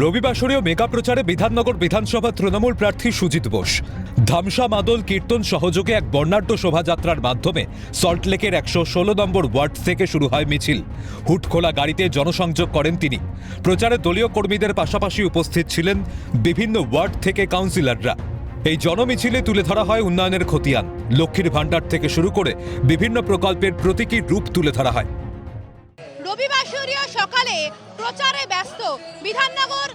রবিবাসরীয় mega প্রচারে বিধাননগর বিধানসভা তৃণমূল প্রার্থী সুজিত বোস ধামসা মাদল কীর্তন সহযোগে এক বর্ণাঢ্য শোভাযাত্রার মাধ্যমে সল্টলেকের ১১৬ নম্বর ওয়ার্ড থেকে শুরু হয় মিছিল। হুটখোলা গাড়িতে জনসংযোগ করেন তিনি। প্রচারে দলীয় কর্মীদের পাশাপাশি উপস্থিত ছিলেন বিভিন্ন ওয়ার্ড থেকে কাউন্সিলররা। এই জনমিছিলে তুলে ধরা হয় উন্নয়নের খতিয়ান, লক্ষ্মীর ভাণ্ডার থেকে শুরু করে বিভিন্ন প্রকল্পের প্রতীকী রূপ তুলে ধরা হয়। রবিবাসরীয় সকালে প্রচারে ব্যস্ত বিধাননগর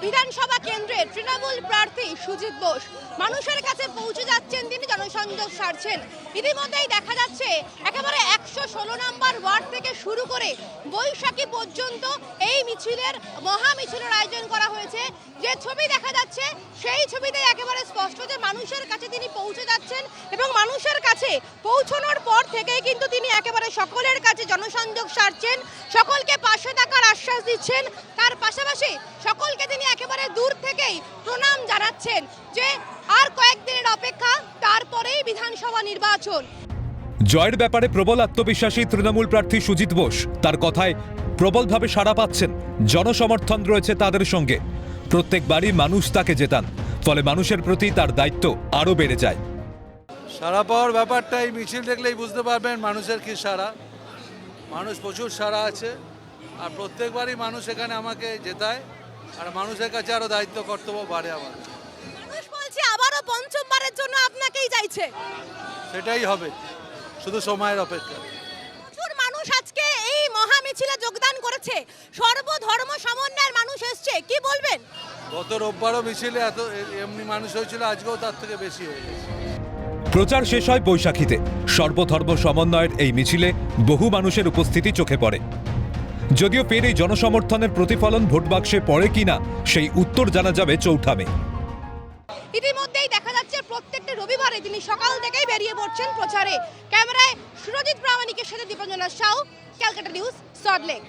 বিধানসভা কেন্দ্রের তৃণমূল প্রার্থী সুজিত বোস। মানুষের কাছে পৌঁছে যাচ্ছেন তিনি, জনসংযোগ সারছেন। ইতিমধ্যেই দেখা যাচ্ছে একেবারে ১১৬ নম্বর ওয়ার্ড থেকে শুরু করে বৈশাখী পর্যন্ত এই মিছিলের মহা মিছিলের আয়োজন করা হয়েছে। যে ছবি দেখা যাচ্ছে সেই ছবিতে একেবারে স্পষ্ট যে মানুষের কাছে তিনি পৌঁছে যাচ্ছেন এবং মানুষের কাছে পৌঁছানোর পর থেকেই কিন্তু তিনি একেবারে সকলের কাছে জনসংযোগ সারছেন, সকলকে পাশে থাকার আশ্বাস দিচ্ছেন। তার পাশাপাশি সকলকে তিনি একেবারে দূর থেকেই প্রণাম জানাচ্ছেন যে আর কয়েকদিনের অপেক্ষা, তারপরেই বিধানসভা নির্বাচন। জয়ের ব্যাপারে প্রবল আত্মবিশ্বাসী তৃণমূল প্রার্থী সুজিত বোস। তার কথায় প্রবলভাবে সাড়া পাচ্ছেন, জনসমর্থন রয়েছে তাদের সঙ্গে। প্রত্যেকবারই মানুষ তাকে জেতান, ফলে মানুষের প্রতি তার দায়িত্ব আরও বেড়ে যায়। সাড়া পাওয়ার ব্যাপারটা এই মিছিল দেখলেই বুঝতে পারবেন মানুষের কি সাড়া। মানুষ প্রচুর সাড়া আছে, আর প্রত্যেকবারই মানুষ এখানে আমাকে জেতায়, আর মানুষের কাছে আরও দায়িত্ব কর্তব্য বাড়ে আমার। মানুষ বলছে আবারও পঞ্চমবারের জন্য আপনাকেই চাইছে। সেটাই হবে, শুধু সময়ের অপেক্ষা। প্রচুর মানুষ আজকে এই মহা মিছিলে যোগদান করেছে, সর্বধর্ম সমন্বয়ের মানুষ এসছে, কি বলবেন? গত রোববারও মিছিলে এত এমনি মানুষ হয়েছিল, আজকেও তার থেকে বেশি হয়ে গেছে। প্রচার শেষ হয় বৈশাখীতে। সর্বধর্ম সমন্বয়ের এই মিছিলে বহু মানুষের উপস্থিতি চোখে পড়ে। যদিও ফের এই জনসমর্থনের প্রতিফলন ভোট বাক্সে পড়ে কিনা সেই উত্তর জানা যাবে ৪ঠা মে। ইতিমধ্যেই দেখা যাচ্ছে প্রত্যেকটা রবিবারে তিনি সকাল থেকেই বেরিয়ে পড়ছেন প্রচারে। ক্যামেরায় সুরজিৎ প্রামাণিকের সাথে দীপঞ্জনা সাউ, ক্যালকাটা নিউজ, সল্টলেক।